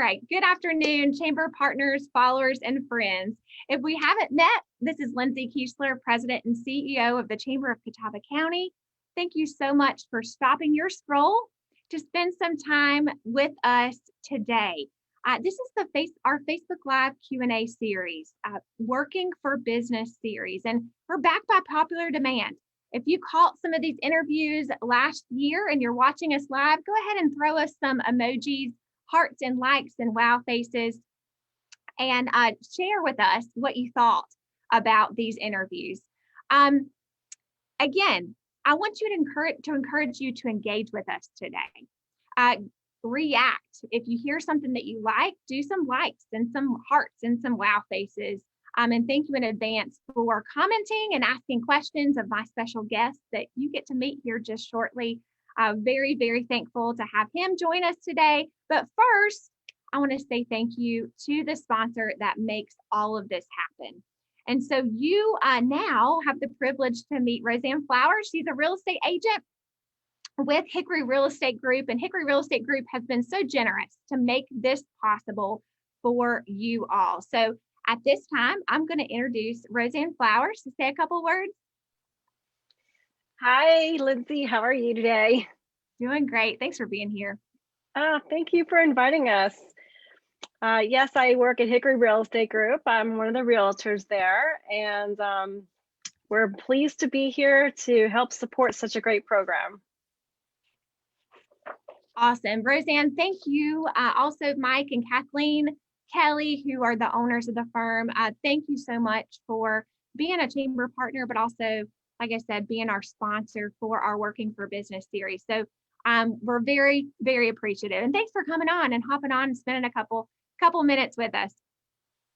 right. Good afternoon, Chamber partners, followers, and friends. If we haven't met, this is Lindsay Kiesler, President and CEO of the Chamber of Catawba County. Thank you so much for stopping your scroll to spend some time with us today. This is our Facebook Live Q&A series, Working for Business series, and we're back by popular demand. If you caught some of these interviews last year and you're watching us live, go ahead and throw us some emojis, hearts and likes and wow faces, and share with us what you thought about these interviews. Again, I want you to encourage you to engage with us today. React. If you hear something that you like, do some likes and some hearts and some wow faces. And thank you in advance for commenting and asking questions of my special guest that you get to meet here just shortly. Very, very thankful to have him join us today. But first, I want to say thank you to the sponsor that makes all of this happen. And so you now have the privilege to meet Roseanne Flowers. She's a real estate agent with Hickory Real Estate Group, and Hickory Real Estate Group has been so generous to make this possible for you all. So at this time, I'm going to introduce Roseanne Flowers to say a couple words. Hi, Lindsay. How are you today? Doing great. Thanks for being here. Thank you for inviting us. Yes, I work at Hickory Real Estate Group. I'm one of the realtors there, and we're pleased to be here to help support such a great program. Awesome. Roseanne, thank you. Also, Mike and Kathleen Kelly, who are the owners of the firm, thank you so much for being a chamber partner, but also, like I said, being our sponsor for our Working for Business series. So we're very, very appreciative. And thanks for coming on and hopping on and spending a couple minutes with us.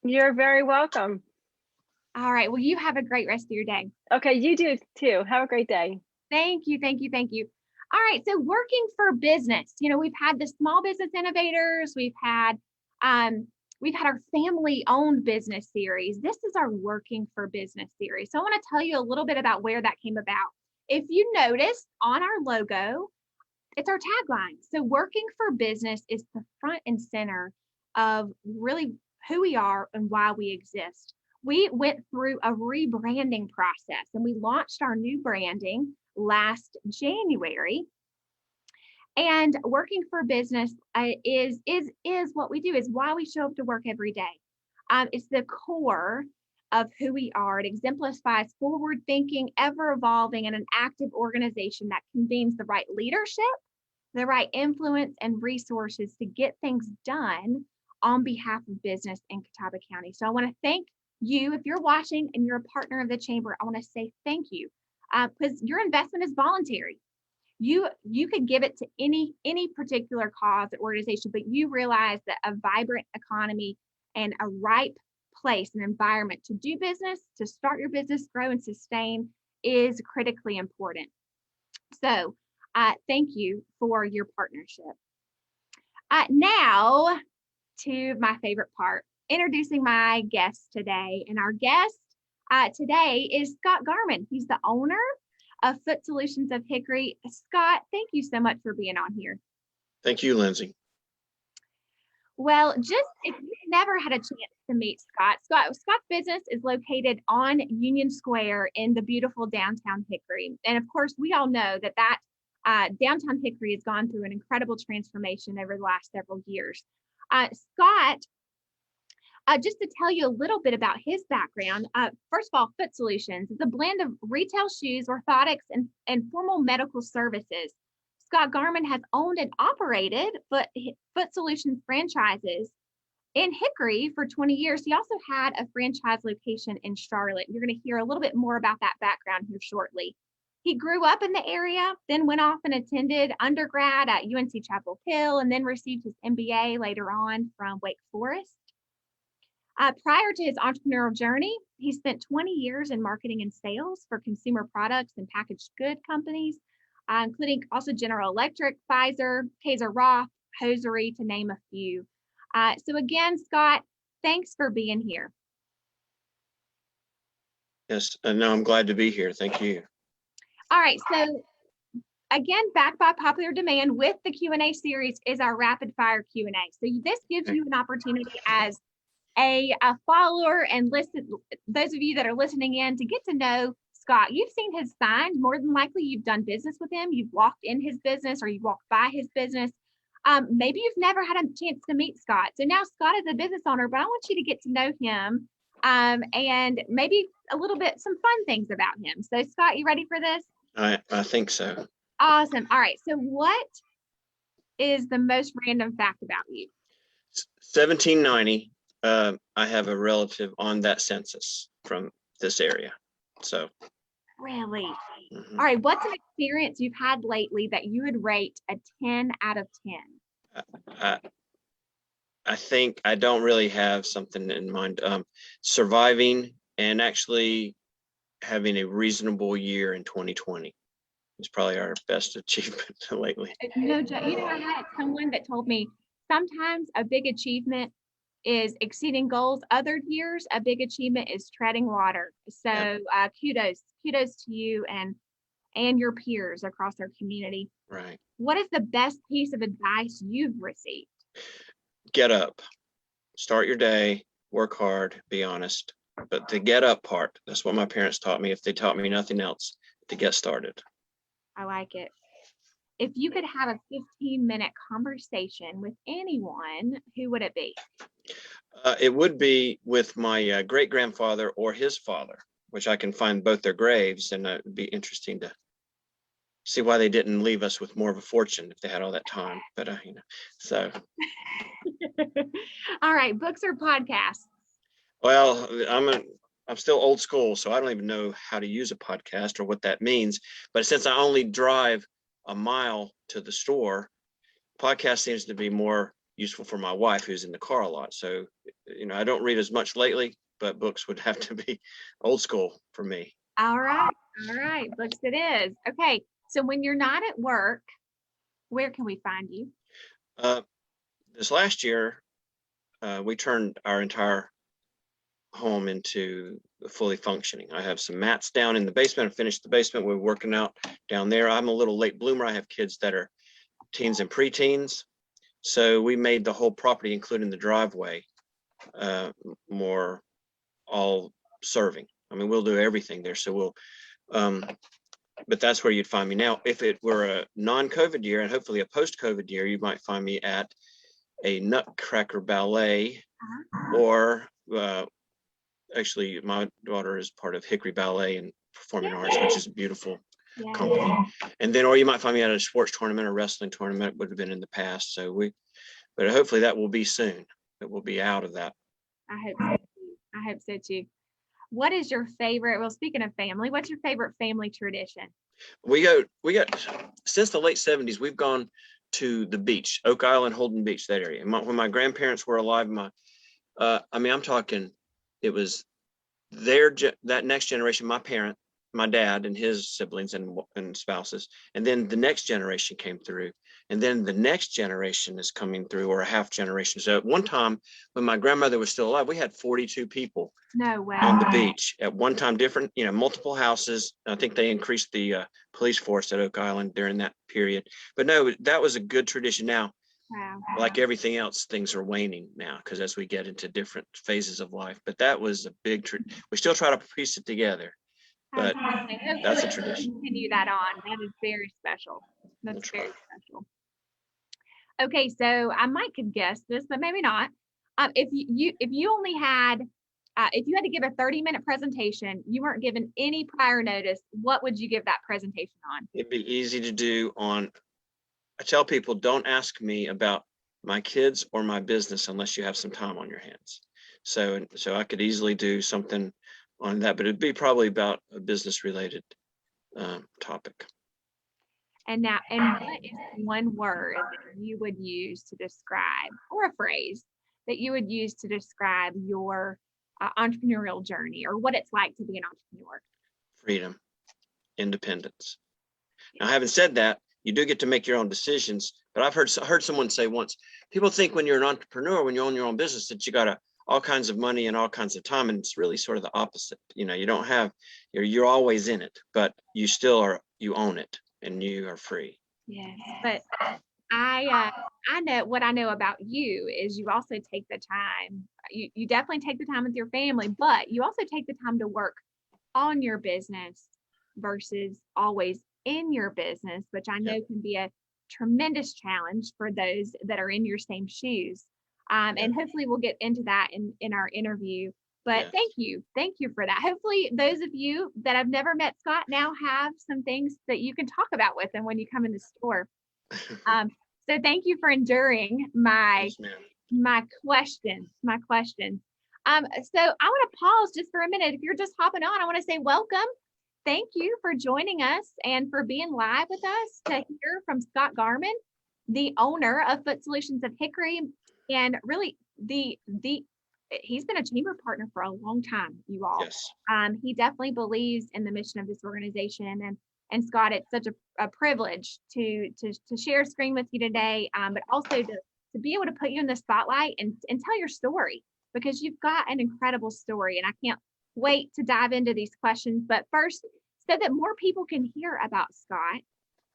You're very welcome. All right. Well, you have a great rest of your day. Okay, you do too. Have a great day. Thank you. Thank you. Thank you. All right. So Working for Business, we've had the small business innovators. We've had our family-owned business series. This is our Working for Business series. So I want to tell you a little bit about where that came about. If you notice on our logo, it's our tagline. So Working for Business is the front and center of really who we are and why we exist. We went through a rebranding process and we launched our new branding last January. And Working for Business is what we do, is why we show up to work every day. It's the core of who we are. It exemplifies forward thinking, ever evolving, and an active organization that convenes the right leadership, the right influence, and resources to get things done on behalf of business in Catawba County. So I want to thank you. If you're watching and you're a partner of the chamber, I want to say thank you, because your investment is voluntary. You could give it to any particular cause or organization, but you realize that a vibrant economy and a ripe place and environment to do business, to start your business, grow and sustain, is critically important. So thank you for your partnership. Now to my favorite part, introducing my guest today. And our guest today is Scott Garman. He's the owner of Foot Solutions of Hickory. Scott, thank you so much for being on here. Thank you, Lindsay. Well, just if you've never had a chance to meet Scott's business is located on Union Square in the beautiful downtown Hickory. And of course, we all know that downtown Hickory has gone through an incredible transformation over the last several years. Scott, just to tell you a little bit about his background, first of all, Foot Solutions is a blend of retail shoes, orthotics, and formal medical services. Scott Garman has owned and operated Foot Solutions franchises in Hickory for 20 years. He also had a franchise location in Charlotte. You're going to hear a little bit more about that background here shortly. He grew up in the area, then went off and attended undergrad at UNC Chapel Hill, and then received his MBA later on from Wake Forest. Prior to his entrepreneurial journey, he spent 20 years in marketing and sales for consumer products and packaged good companies, including also General Electric, Pfizer, Kaiser Roth, Hosiery, to name a few. So again, Scott, thanks for being here. Yes, no, I'm glad to be here. Thank you. All right, so again, backed by popular demand with the Q&A series is our rapid fire Q&A. So this gives you an opportunity as a follower and listen, those of you that are listening in, to get to know Scott. You've seen his signs. More than likely, you've done business with him. You've walked in his business or you've walked by his business. Maybe you've never had a chance to meet Scott. So now Scott is a business owner, but I want you to get to know him and maybe a little bit, some fun things about him. So Scott, you ready for this? I think so. Awesome. All right. So what is the most random fact about you? 1790. I have a relative on that census from this area. So. Really? All right. What's an experience you've had lately that you would rate a 10 out of 10? I think I don't really have something in mind. Surviving and actually having a reasonable year in 2020 is probably our best achievement lately. I had someone that told me sometimes a big achievement is exceeding goals. Other years, a big achievement is treading water. So kudos to you and your peers across our community. Right. What is the best piece of advice you've received? Get up, start your day, work hard, be honest. But the get up part, that's what my parents taught me. If they taught me nothing else, to get started. I like it. If you could have a 15-minute conversation with anyone, who would it be? It would be with my great-grandfather or his father, which I can find both their graves, and it would be interesting to see why they didn't leave us with more of a fortune if they had all that time. But so. All right, books or podcasts? Well, I'm still old school, so I don't even know how to use a podcast or what that means. But since I only drive a mile to the store, podcast seems to be more useful for my wife, who's in the car a lot. So, I don't read as much lately, but books would have to be old school for me. All right, books it is. Okay, so when you're not at work, where can we find you? This last year, we turned our entire home into fully functioning. I have some mats down in the basement. I finished the basement. We're working out down there. I'm a little late bloomer. I have kids that are teens and preteens. So we made the whole property, including the driveway, more all serving. I mean, we'll do everything there. So but that's where you'd find me now. If it were a non-COVID year and hopefully a post-COVID year, you might find me at a Nutcracker Ballet or actually, my daughter is part of Hickory Ballet and Performing Arts, which is a beautiful company. And then, or you might find me at a sports tournament or wrestling tournament, would have been in the past. So but hopefully that will be soon. It will be out of that. I hope so too. What is your favorite? Well, speaking of family, what's your favorite family tradition? We got since the late 70s, we've gone to the beach, Oak Island, Holden Beach, that area. When my grandparents were alive, I'm talking, it was that next generation, my dad and his siblings and spouses, and then the next generation came through, and then the next generation is coming through, or a half generation. So at one time, when my grandmother was still alive, we had 42 people on the beach at one time, different, multiple houses. I think they increased the police force at Oak Island during that period. But no, that was a good tradition. Now, like everything else, things are waning now because as we get into different phases of life. But that was a big we still try to piece it together, but that's a tradition. Continue that on. That is very special. That's very special. Okay, so I might could guess this, but maybe not. If you only had if you had to give a 30-minute presentation, you weren't given any prior notice, what would you give that presentation on? It'd be easy to do on. I tell people, don't ask me about my kids or my business unless you have some time on your hands. So I could easily do something on that, but it'd be probably about a business related topic. And what is one word that you would use to describe, or a phrase that you would use to describe your entrepreneurial journey, or what it's like to be an entrepreneur? Freedom, independence. Now, having said that, you do get to make your own decisions, but I've heard someone say once, people think when you're an entrepreneur, when you own your own business, that you got all kinds of money and all kinds of time, and it's really sort of the opposite. You don't have, you're always in it, but you still you own it. and you are free. Yes, but I know what I know about you is you also take the time. You definitely take the time with your family, but you also take the time to work on your business versus always in your business, which I know Yep. can be a tremendous challenge for those that are in your same shoes. And Yep. hopefully we'll get into that in our interview. But Yes. thank you for that. Hopefully those of you that have never met Scott now have some things that you can talk about with him when you come in the store. So thank you for enduring my Yes, ma'am. my questions. So I want to pause just for a minute. If you're just hopping on, I want to say welcome. Thank you for joining us and for being live with us to hear from Scott Garman, the owner of Foot Solutions of Hickory, and really he's been a chamber partner for a long time, you all. Yes. He definitely believes in the mission of this organization, and Scott, it's such a privilege to share a screen with you today, but also to be able to put you in the spotlight and tell your story, because you've got an incredible story, and I can't wait to dive into these questions. But first, so that more people can hear about Scott,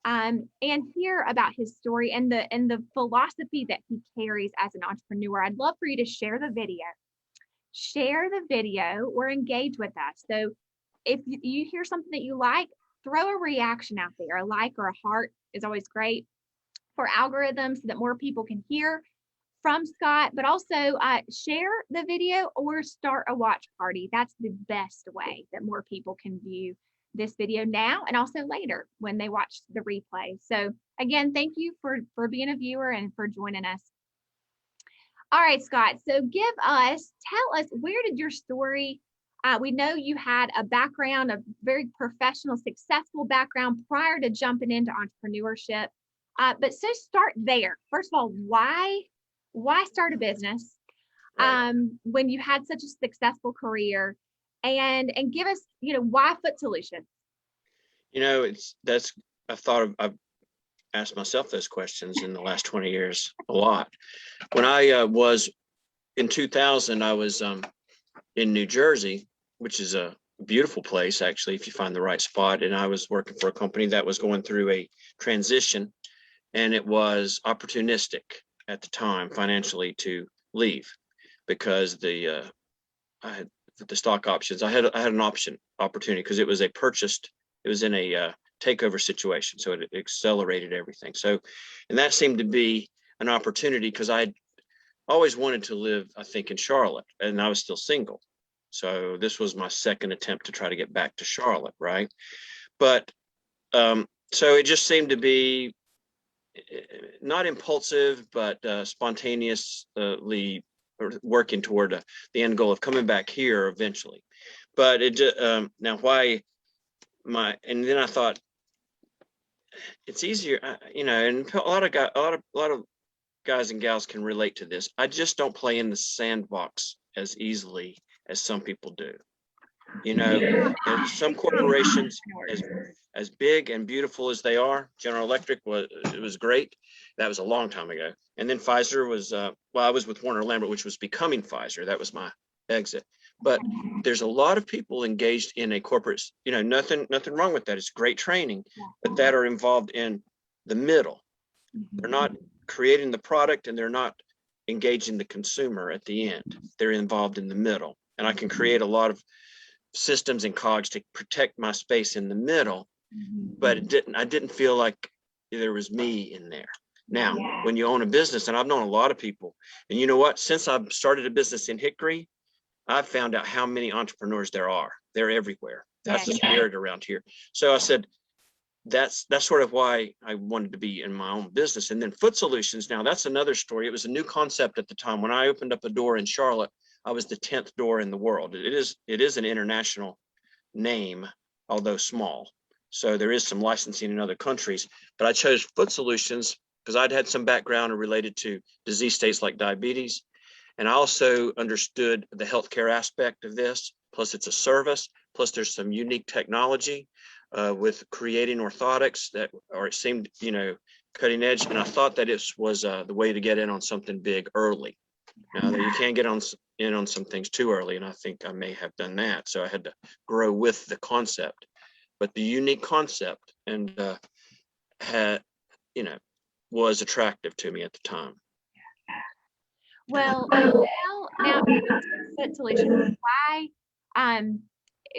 and hear about his story and the philosophy that he carries as an entrepreneur, I'd love for you to share the video or engage with us. So if you hear something that you like, throw a reaction out there. A like or a heart is always great for algorithms so that more people can hear from Scott, but also share the video or start a watch party. That's the best way that more people can view this video now and also later when they watch the replay. So again, thank you for being a viewer and for joining us. All right, Scott. So tell us, where did your story, we know you had a background, a very professional, successful background prior to jumping into entrepreneurship. But so start there. First of all, why start a business Right. when you had such a successful career, and give us, why Foot Solutions? I've asked myself those questions in the last 20 years a lot. When I was in 2000, I was in New Jersey, which is a beautiful place, actually, if you find the right spot. And I was working for a company that was going through a transition, and it was opportunistic at the time financially to leave, because I had the stock options. I had an option opportunity because it was in a takeover situation. So it accelerated everything. So, and that seemed to be an opportunity because I always wanted to live, I think, in Charlotte, and I was still single. So this was my second attempt to try to get back to Charlotte, right? But so it just seemed to be not impulsive, but spontaneously working toward the end goal of coming back here eventually. But now why and then I thought it's easier, and a lot of guys and gals can relate to this. I just don't play in the sandbox as easily as some people do. And some corporations, as big and beautiful as they are, General Electric was great. That was a long time ago. And then Pfizer was, I was with Warner Lambert, which was becoming Pfizer. That was my exit. But there's a lot of people engaged in a corporate, nothing wrong with that. It's great training, but that are involved in the middle. They're not creating the product, and they're not engaging the consumer at the end. They're involved in the middle. And I can create a lot of systems and cogs to protect my space in the middle, but I didn't feel like there was me in there. Now, when you own a business, and I've known a lot of people, and you know what, since I've started a business in Hickory, I've found out how many entrepreneurs there are. They're everywhere. That's the spirit around here. So I said, that's sort of why I wanted to be in my own business. And then Foot Solutions, now that's another story. It was a new concept at the time. When I opened up a door in Charlotte, I was the 10th door in the world. It is an international name, although small. So there is some licensing in other countries, but I chose Foot Solutions because I'd had some background related to disease states like diabetes. And I also understood the healthcare aspect of this. Plus it's a service, plus there's some unique technology with creating orthotics that seemed, cutting edge. And I thought that it was the way to get in on something big early. Now that you can't get in on some things too early, and I think I may have done that. So I had to grow with the concept, but the unique concept. And had, you know, was attractive to me at the time. Well, now Foot Solutions, why,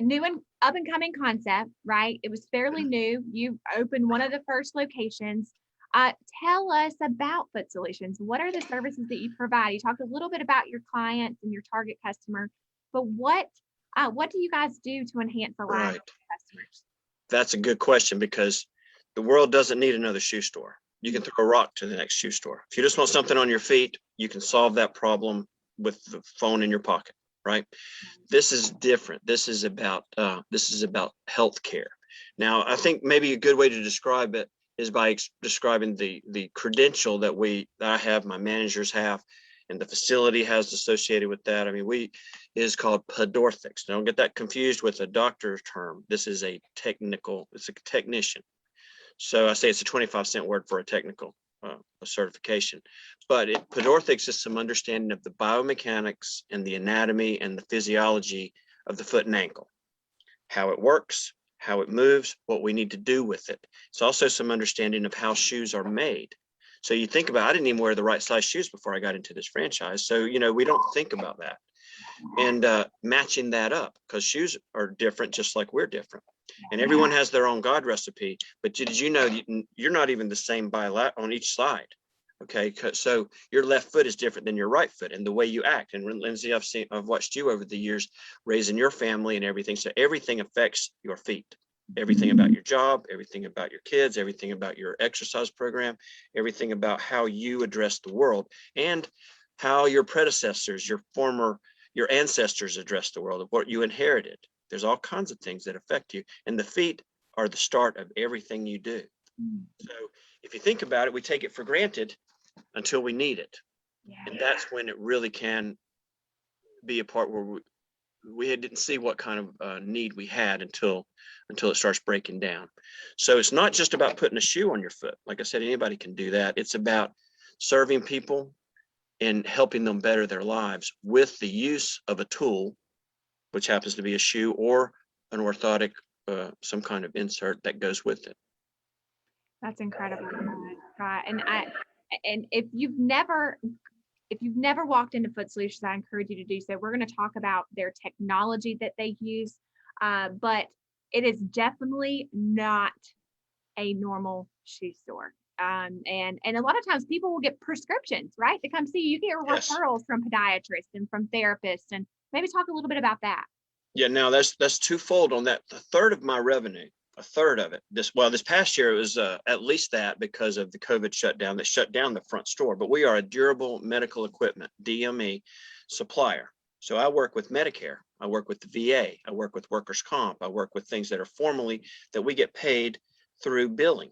new and up and coming concept, right? It was fairly new. You opened one of the first locations. Tell us about Foot Solutions. What are the services that you provide? You talked a little bit about your clients and your target customer, but what do you guys do to enhance the lives of your customers? That's a good question, because the world doesn't need another shoe store. You can throw a rock to the next shoe store. If you just want something on your feet, you can solve that problem with the phone in your pocket, right? This is different. This is about healthcare. Now, I think maybe a good way to describe it is by describing the credential that I have, my managers have, and the facility has associated with that. I mean, is called podorthics. Don't get that confused with a doctor's term. This is it's a technician. So I say it's a 25-cent word for a technical a certification. But podorthics is some understanding of the biomechanics and the anatomy and the physiology of the foot and ankle, how it works, how it moves, what we need to do with it. It's also some understanding of how shoes are made. So you think about, I didn't even wear the right size shoes before I got into this franchise. So, we don't think about that. And matching that up, because shoes are different, just like we're different. And everyone has their own God recipe. But did you know you're not even the same on each side? Okay, so your left foot is different than your right foot, and the way you act. And Lindsay, I've watched you over the years raising your family and everything. So everything affects your feet. Everything about your job, everything about your kids, everything about your exercise program, everything about how you address the world, and how your predecessors, your ancestors addressed the world, of what you inherited. There's all kinds of things that affect you, and the feet are the start of everything you do. So if you think about it, we take it for granted until we need it. And that's when it really can be a part where we didn't see what kind of need we had until it starts breaking down. So it's not just about putting a shoe on your foot. Like I said, anybody can do that. It's about serving people and helping them better their lives with the use of a tool, which happens to be a shoe or an orthotic, some kind of insert that goes with it. That's incredible, Scott. And if you've never walked into Foot Solutions, I encourage you to do so. We're going to talk about their technology that they use, but it is definitely not a normal shoe store. And a lot of times people will get prescriptions, right, to come see you. You get referrals from podiatrists and from therapists, and maybe talk a little bit about that. Yeah, now that's twofold on that. A third of my revenue, a third of it. This past year it was at least that, because of the COVID shutdown that shut down the front store. But we are a durable medical equipment, DME, supplier. So I work with Medicare, I work with the VA, I work with workers' comp, I work with things that are formally that we get paid through billing.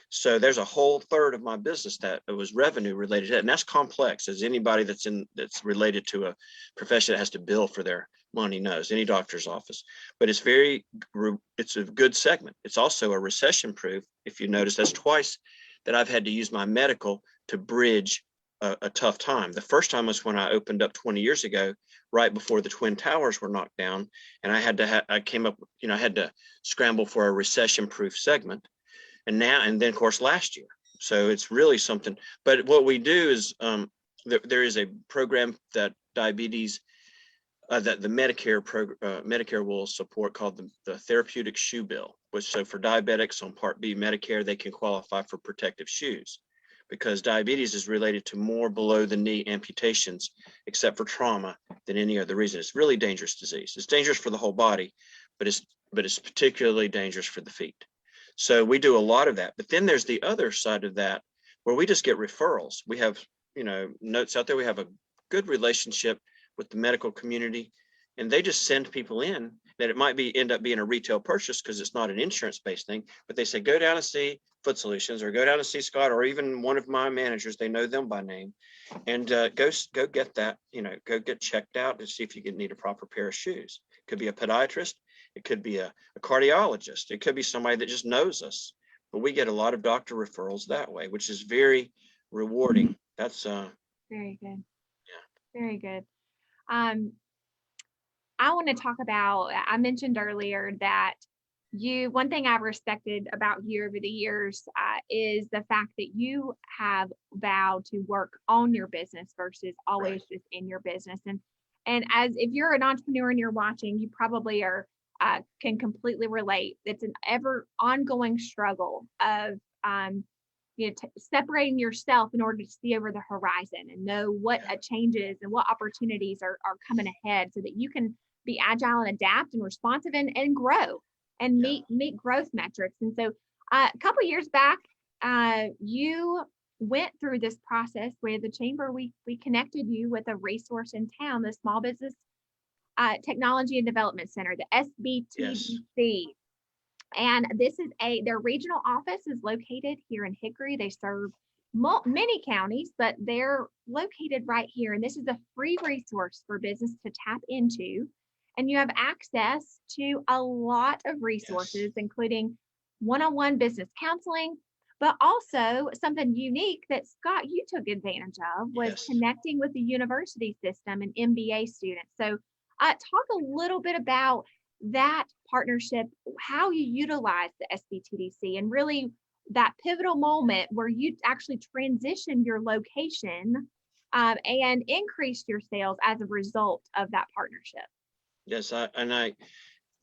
So there's a whole third of my business that was revenue related to that. And that's complex, as anybody that's related to a profession that has to bill for their money knows, any doctor's office. But it's a good segment. It's also a recession proof. If you notice, that's twice that I've had to use my medical to bridge a tough time. The first time was when I opened up 20 years ago, right before the Twin Towers were knocked down. And I had to scramble for a recession proof segment. And then of course last year. So it's really something. But what we do is there is a program that diabetes that the Medicare will support, called the therapeutic shoe bill, which, so for diabetics on Part B Medicare, they can qualify for protective shoes, because diabetes is related to more below the knee amputations, except for trauma, than any other reason. It's really dangerous disease. It's dangerous for the whole body, but it's particularly dangerous for the feet. So we do a lot of that. But then there's the other side of that, where we just get referrals. We have, notes out there. We have a good relationship with the medical community, and they just send people in that it might end up being a retail purchase, because it's not an insurance-based thing. But they say, go down and see Foot Solutions, or go down and see Scott, or even one of my managers. They know them by name, and go get that. Go get checked out to see if you need a proper pair of shoes. It could be a podiatrist. It could be a cardiologist. It could be somebody that just knows us. But we get a lot of doctor referrals that way, which is very rewarding. That's very good. Yeah. Very good. I want to talk about, I mentioned earlier that one thing I've respected about you over the years is the fact that you have vowed to work on your business versus always just in your business. And as if you're an entrepreneur and you're watching, you probably are can completely relate. It's an ever ongoing struggle of separating yourself in order to see over the horizon and know what changes and what opportunities are coming ahead, so that you can be agile and adapt and responsive and grow and meet growth metrics. And so a couple of years back, you went through this process where the chamber, we connected you with a resource in town, the Small Business Technology and Development Center, the SBTDC. Yes. And this is their regional office is located here in Hickory. They serve many counties, but they're located right here. And this is a free resource for business to tap into. And you have access to a lot of resources, including one-on-one business counseling, but also something unique that Scott, you took advantage of was connecting with the university system and MBA students. So talk a little bit about that partnership, how you utilize the SBTDC, and really that pivotal moment where you actually transitioned your location and increased your sales as a result of that partnership. Yes,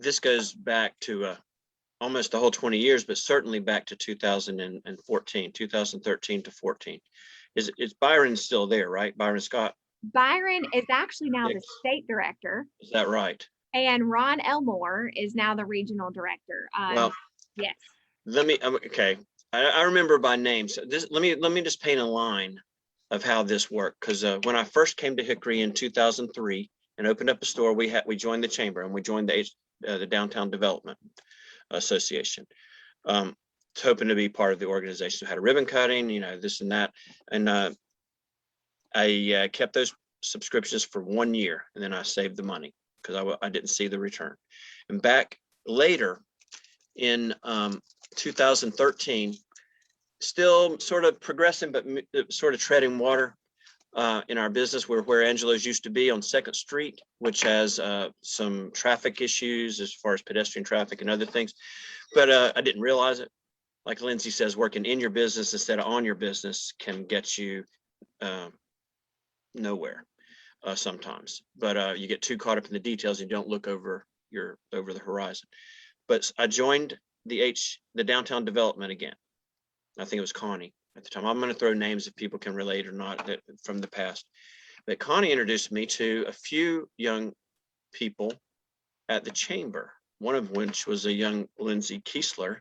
this goes back to almost the whole 20 years, but certainly back to 2013 to 14. Is Byron still there, right? Byron Scott? Byron is actually now the state director. Is that right? And Ron Elmore is now the regional director. Well, yes. Let me, okay. I remember by name. So let me just paint a line of how this worked. Because when I first came to Hickory in 2003 and opened up a store, we joined the chamber and we joined the Downtown Development Association. Hoping to be part of the organization. We had a ribbon cutting, this and that. And I kept those subscriptions for 1 year, and then I saved the money because I didn't see the return. And back later in 2013, still sort of progressing, but sort of treading water in our business. We're where Angelo's used to be on 2nd Street, which has some traffic issues as far as pedestrian traffic and other things. But I didn't realize it. Like Lindsay says, working in your business instead of on your business can get you nowhere sometimes. But you get too caught up in the details and you don't look over the horizon. But I joined the Downtown Development again. I think it was Connie at the time. I'm going to throw names if people can relate or not from the past. But Connie introduced me to a few young people at the chamber, one of which was a young Lindsay Kiesler,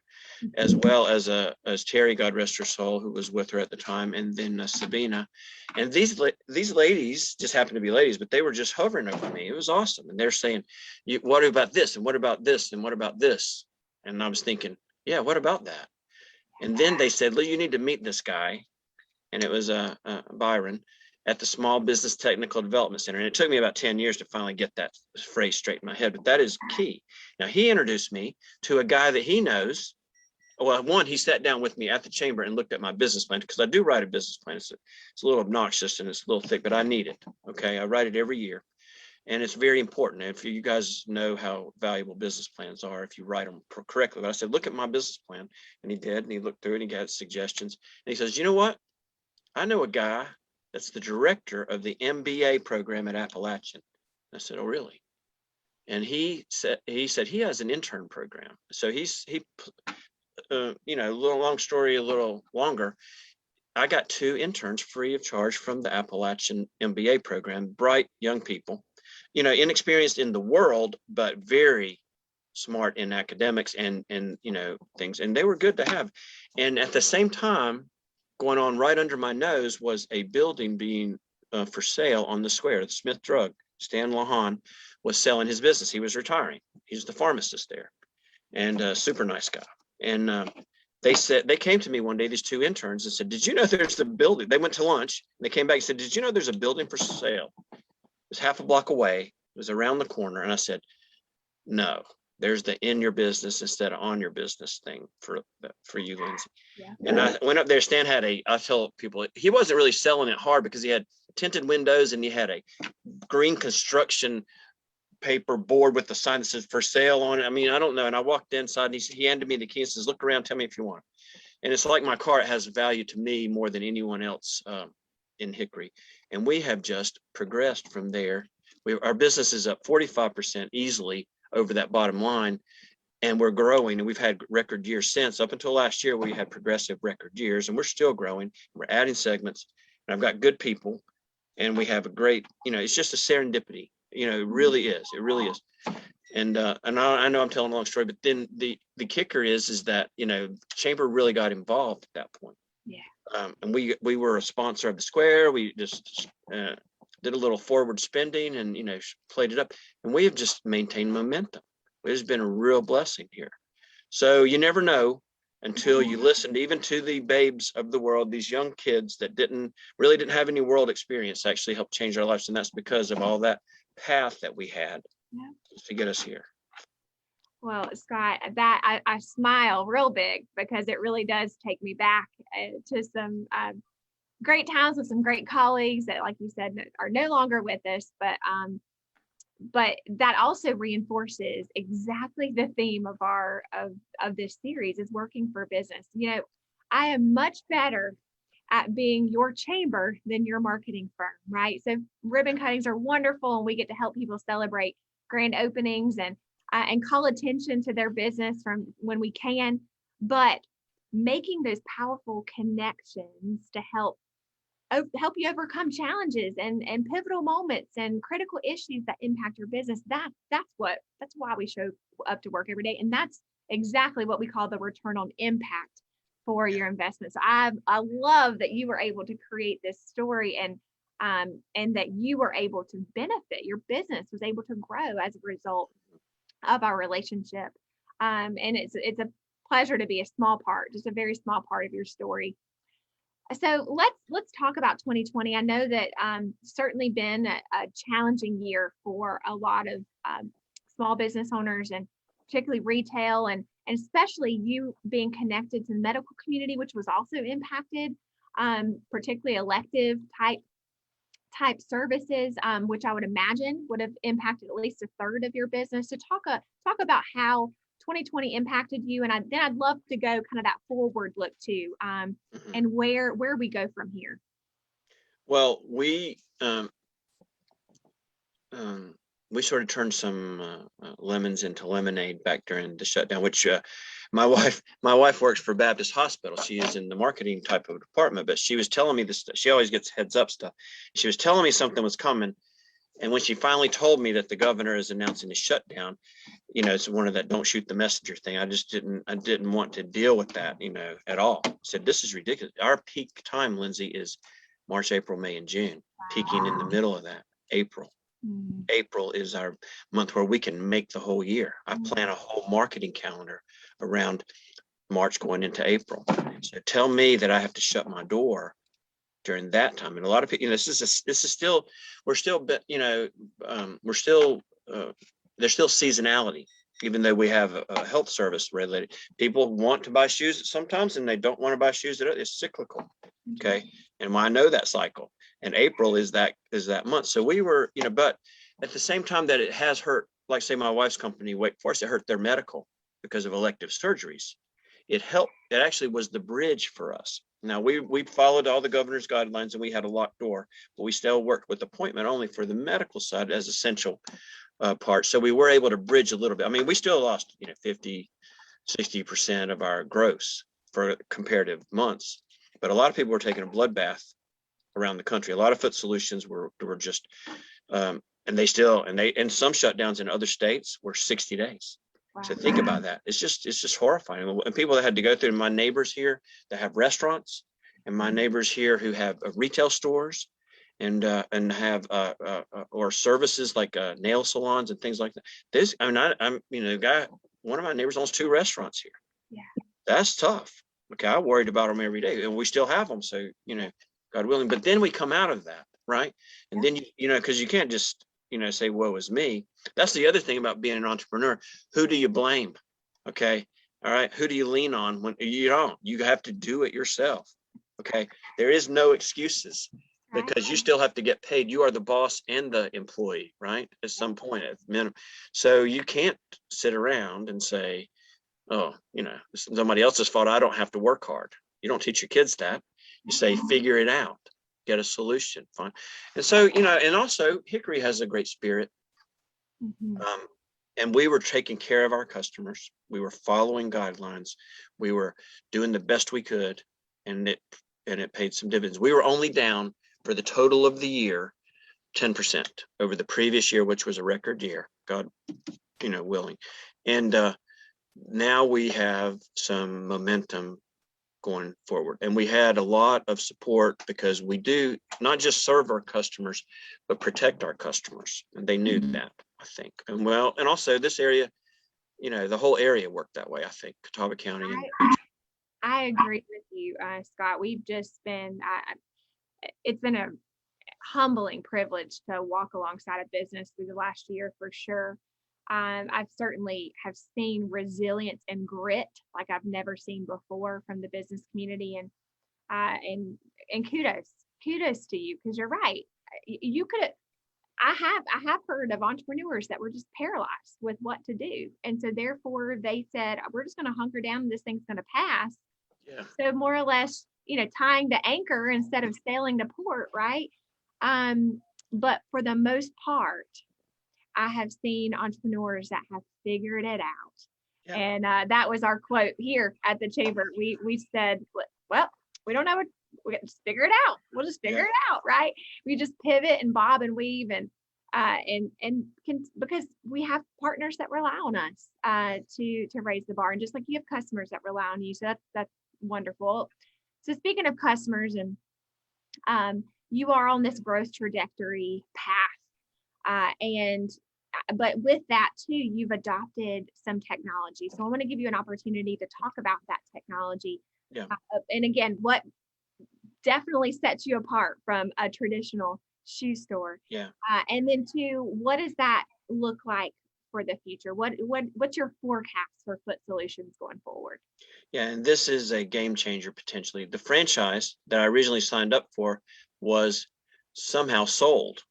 as well as Terry, God rest her soul, who was with her at the time, and then Sabina. And these ladies just happened to be ladies, but they were just hovering over me. It was awesome. And they're saying, what about this? And what about this? And what about this? And I was thinking, yeah, what about that? And then they said, you need to meet this guy. And it was Byron at the Small Business Technical Development Center. And it took me about 10 years to finally get that phrase straight in my head, but that is key. Now, he introduced me to a guy that he knows. Well, one, he sat down with me at the chamber and looked at my business plan, because I do write a business plan. It's a little obnoxious and it's a little thick, but I need it. Okay, I write it every year. And it's very important. If you guys know how valuable business plans are, if you write them correctly. But I said, look at my business plan. And he did. And he looked through it and he got suggestions. And he says, you know what? I know a guy that's the director of the MBA program at Appalachian. I said, oh, really? And he said he has an intern program. So long story, a little longer. I got 2 interns free of charge from the Appalachian MBA program, bright young people, inexperienced in the world, but very smart in academics and things. And they were good to have. And at the same time, going on right under my nose was a building being for sale on the square. The Smith Drug, Stan Lahan, was selling his business. He was retiring. He's the pharmacist there, and a super nice guy. And they came to me one day, these 2 interns, and said, did you know there's a building? They went to lunch and they came back and said, did you know there's a building for sale? It was half a block away. It was around the corner. And I said, no, there's the in your business instead of on your business thing for you, Lindsay. Yeah. And I went up there. Stan had I tell people, he wasn't really selling it hard because he had tinted windows and he had a green construction paper board with the sign that says for sale on it. I mean, I don't know. And I walked inside and he handed me the key and says, look around, tell me if you want it. And it's like my car, it has value to me more than anyone else in Hickory. And we have just progressed from there. Our business is up 45% easily over that bottom line. And we're growing, and we've had record years since. Up until last year, we had progressive record years, and we're still growing. We're adding segments, and I've got good people, and we have a great, it's just a serendipity. It really is. It really is. And I know I'm telling a long story, but then the kicker is that, Chamber really got involved at that point. Yeah. And we were a sponsor of the Square. We just did a little forward spending and, played it up, and we have just maintained momentum. It's been a real blessing here. So you never know until you listen even to the babes of the world, these young kids that really didn't have any world experience, actually helped change our lives. And that's because of all that path that we had to get us here. Well, Scott, that I smile real big because it really does take me back to some great times with some great colleagues that, like you said, are no longer with us, but that also reinforces exactly the theme of of this series is working for business. I am much better at being your chamber than your marketing firm, right? So ribbon cuttings are wonderful, and we get to help people celebrate grand openings and call attention to their business from when we can. But making those powerful connections to help you overcome challenges and pivotal moments and critical issues that impact your business. That's why we show up to work every day. And that's exactly what we call the return on impact for your investment. So I love that you were able to create this story and that you were able to benefit. Your business was able to grow as a result of our relationship. And it's a pleasure to be a small part, just a very small part of your story. So let's talk about 2020. I know that certainly been a challenging year for a lot of small business owners, and particularly retail, and especially you being connected to the medical community, which was also impacted, particularly elective type services, which I would imagine would have impacted at least a third of your business. So talk about how 2020 impacted you, and then I'd love to go kind of that forward look too, and where we go from here. Well, we sort of turned some lemons into lemonade back during the shutdown, which my wife works for Baptist Hospital. She is in the marketing type of department, but she was telling me this. She always gets heads up stuff. She was telling me something was coming. And when she finally told me that the governor is announcing a shutdown, it's one of that don't shoot the messenger thing. I didn't want to deal with that, at all. I said, this is ridiculous. Our peak time, Lindsay, is March, April, May, and June. Peaking in the middle of that, April. April is our month where we can make the whole year. I plan a whole marketing calendar around March going into April. So tell me that I have to shut my door during that time. And a lot of people, this is still, there's still seasonality, even though we have a health service regulated. People want to buy shoes sometimes, and they don't want to buy shoes. It's cyclical. Okay. And I know that cycle, and April is that month. So we were, but at the same time that it has hurt, like say my wife's company, Wake Forest, it hurt their medical because of elective surgeries. It helped. It actually was the bridge for us. Now we followed all the governor's guidelines, and we had a locked door, but we still worked with appointment only for the medical side as essential part. So we were able to bridge a little bit. I mean, we still lost 50-60% of our gross for comparative months, but a lot of people were taking a bloodbath around the country. A lot of Foot Solutions were just and some shutdowns in other states were 60 days. Wow. So think about that. It's just horrifying. And people that had to go through, my neighbors here that have restaurants, and my neighbors here who have retail stores and have or services like nail salons and things like that. One of my neighbors owns 2 restaurants here. Yeah, that's tough. Okay, I worried about them every day, and we still have them. So God willing. But then we come out of that, right? And then because you can't just say, woe is me. That's the other thing about being an entrepreneur. Who do you blame? Okay. All right. Who do you lean on when you don't? You have to do it yourself. Okay. There is no excuses. Right. because you still have to get paid. You are the boss and the employee, right? At some point at minimum. So you can't sit around and say, oh, it's somebody else's fault. I don't have to work hard. You don't teach your kids that. You say, figure it out, get a solution. Fine. And so, and also Hickory has a great spirit. Mhm. And we were taking care of our customers. We were following guidelines. We were doing the best we could, and it paid some dividends. We were only down for the total of the year 10% over the previous year, which was a record year, God, willing. And now we have some momentum going forward. And we had a lot of support because we do not just serve our customers, but protect our customers. And they knew that, I think. And also this area, the whole area worked that way, I think, Catawba County. I agree with you, Scott. We've just been, it's been a humbling privilege to walk alongside a business through the last year for sure. I've certainly have seen resilience and grit like I've never seen before from the business community, and kudos to you, because you're right. You could, I have heard of entrepreneurs that were just paralyzed with what to do, and so therefore they said, we're just going to hunker down. This thing's going to pass. Yeah. So more or less, tying the anchor instead of sailing to port, right? But for the most part, I have seen entrepreneurs that have figured it out. Yeah. And that was our quote here at the chamber. We said, well, we don't know what, we just figure it out. We'll just figure it out, right? We just pivot and bob and weave and because we have partners that rely on us to raise the bar, and just like you have customers that rely on you. So that's wonderful. So speaking of customers, and you are on this growth trajectory path. But with that too, you've adopted some technology. So I want to give you an opportunity to talk about that technology. Yeah. And again, what definitely sets you apart from a traditional shoe store. Yeah. And then two, what does that look like for the future? What's your forecast for Foot Solutions going forward? Yeah, and this is a game changer potentially. The franchise that I originally signed up for was somehow sold.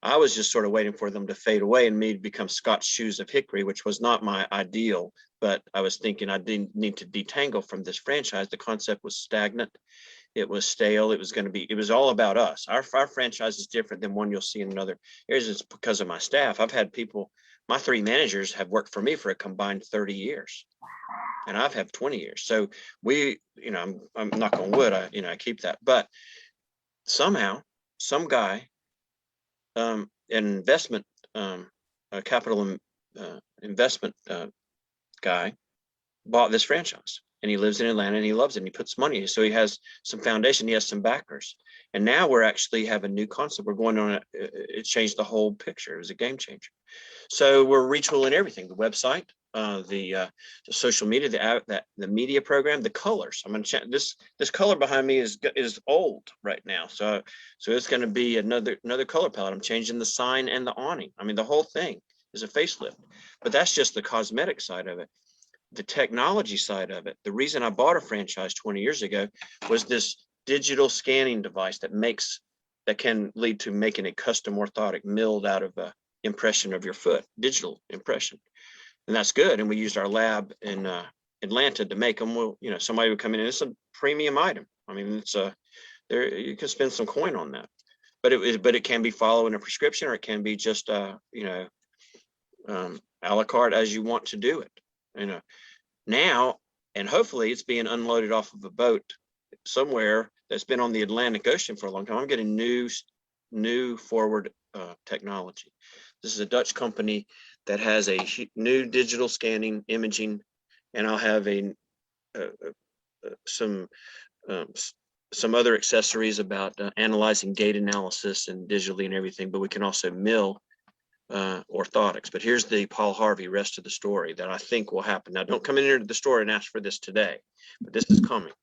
I was just sort of waiting for them to fade away and me to become Scott's Shoes of Hickory, which was not my ideal, but I was thinking I didn't need to detangle from this franchise. The concept was stagnant. It was stale. It was all about us. Our franchise is different than one you'll see in another areas. It's because of my staff. I've had people, my 3 managers have worked for me for a combined 30 years. And I've had 20 years. So we, I'm knock on wood, I keep that. But somehow, some guy, an investment, capital investment guy bought this franchise, and he lives in Atlanta and he loves it and he puts money. So he has some foundation, he has some backers. And now we're actually have a new concept. We're going on, it changed the whole picture. It was a game changer. So we're retooling everything, the website, the social media, the media program, the colors. I'm going to change this color behind me is old right now. So it's going to be another color palette. I'm changing the sign and the awning. I mean, the whole thing is a facelift, but that's just the cosmetic side of it. The technology side of it. The reason I bought a franchise 20 years ago was this digital scanning device that can lead to making a custom orthotic milled out of a impression of your foot, digital impression. And that's good. And we used our lab in Atlanta to make them. Well, somebody would come in and it's a premium item. I mean, it's there, you can spend some coin on that, but it can be following a prescription, or it can be just a la carte as you want to do it. Now, and hopefully it's being unloaded off of a boat somewhere that's been on the Atlantic Ocean for a long time. I'm getting new forward technology. This is a Dutch company that has a new digital scanning imaging, and I'll have some other accessories about analyzing gait analysis and digitally and everything, but we can also mill orthotics. But here's the Paul Harvey rest of the story that I think will happen. Now, don't come in here to the store and ask for this today, but this is coming.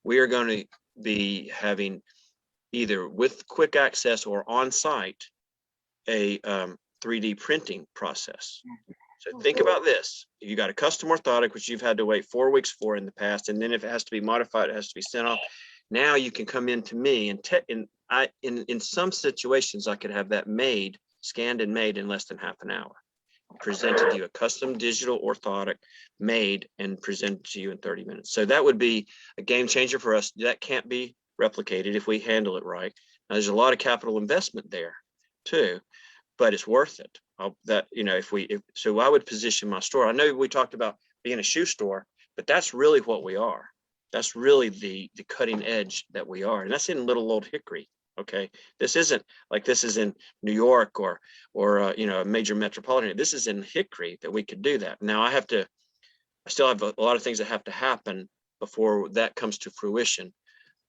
We are going to be having either with quick access or on site a 3D printing process. So think about this. You got a custom orthotic, which you've had to wait 4 weeks for in the past. And then if it has to be modified, it has to be sent off. Now you can come in to me and in some situations, I could have that made, scanned and made in less than half an hour. Presented you a custom digital orthotic made and presented to you in 30 minutes. So that would be a game changer for us. That can't be replicated if we handle it right. Now, there's a lot of capital investment there too, but it's worth it. So I would position my store. I know we talked about being a shoe store, but that's really what we are. That's really the cutting edge that we are. And that's in little old Hickory. Okay, this isn't like this is in New York or a major metropolitan. This is in Hickory that we could do that. Now I still have a lot of things that have to happen before that comes to fruition.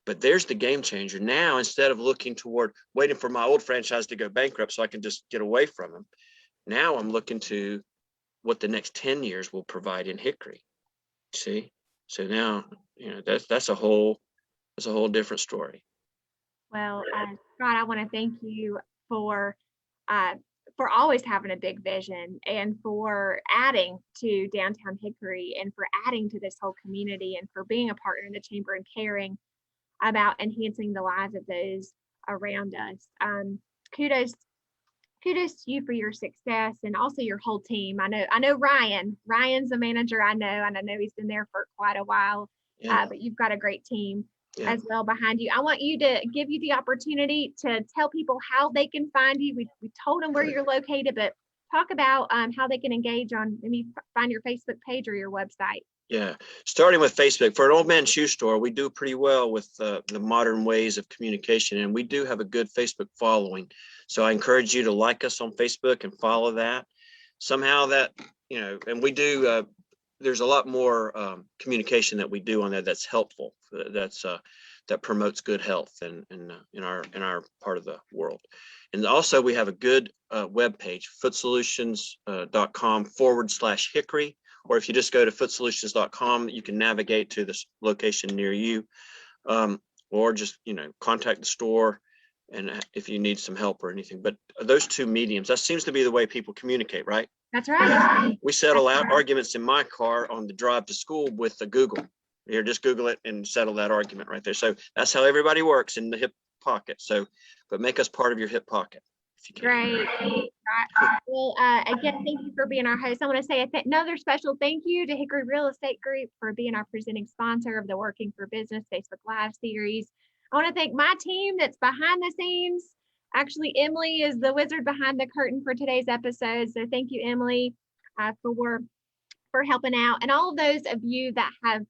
But there's the game changer. Now, instead of looking toward waiting for my old franchise to go bankrupt so I can just get away from them, now I'm looking to what the next 10 years will provide in Hickory. See, so now that's a whole different story. Well, Scott, I want to thank you for always having a big vision and for adding to downtown Hickory and for adding to this whole community and for being a partner in the chamber and caring about enhancing the lives of those around us. Kudos to you for your success and also your whole team. I know Ryan's a manager, and I know he's been there for quite a while, but you've got a great team as well behind you. I want you to give you the opportunity to tell people how they can find you. We told them where you're located, but talk about how they can engage on, maybe find your Facebook page or your website. Yeah, starting with Facebook. For an old man shoe store, we do pretty well with the modern ways of communication, and we do have a good Facebook following. So I encourage you to like us on Facebook and follow that. Somehow that, and we do, there's a lot more communication that we do on there that's helpful, that promotes good health in our part of the world. And also we have a good web page, footsolutions.com/Hickory. Or if you just go to footsolutions.com, you can navigate to this location near you, or just contact the store, and if you need some help or anything. But those two mediums, that seems to be the way people communicate, right? That's right. We settle out arguments in my car on the drive to school with the Google. Here, just Google it and settle that argument right there. So that's how everybody works in the hip pocket. So, but make us part of your hip pocket. Great. Well, again, thank you for being our host. I want to say another special thank you to Hickory Real Estate Group for being our presenting sponsor of the Working for Business Facebook Live series. I want to thank my team that's behind the scenes. Actually, Emily is the wizard behind the curtain for today's episode. So thank you, Emily, for helping out. And all of those of you that have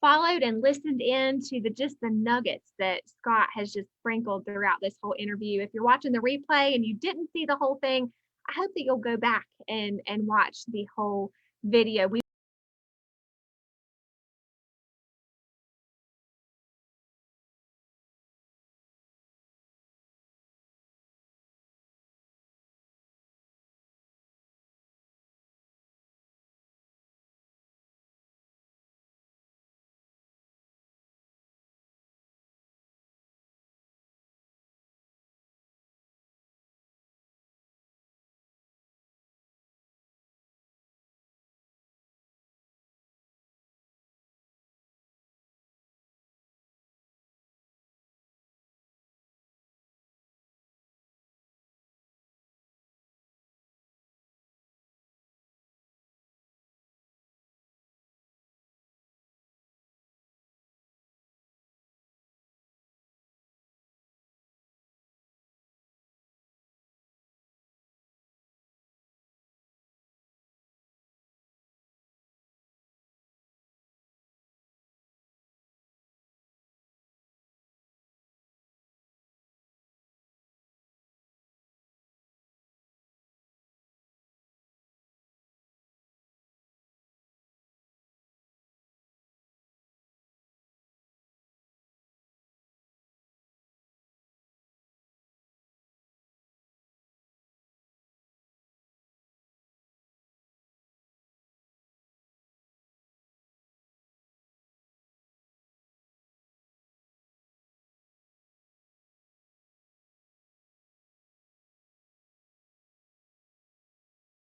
followed and listened in to the nuggets that Scott has just sprinkled throughout this whole interview. If you're watching the replay and you didn't see the whole thing, I hope that you'll go back and watch the whole video.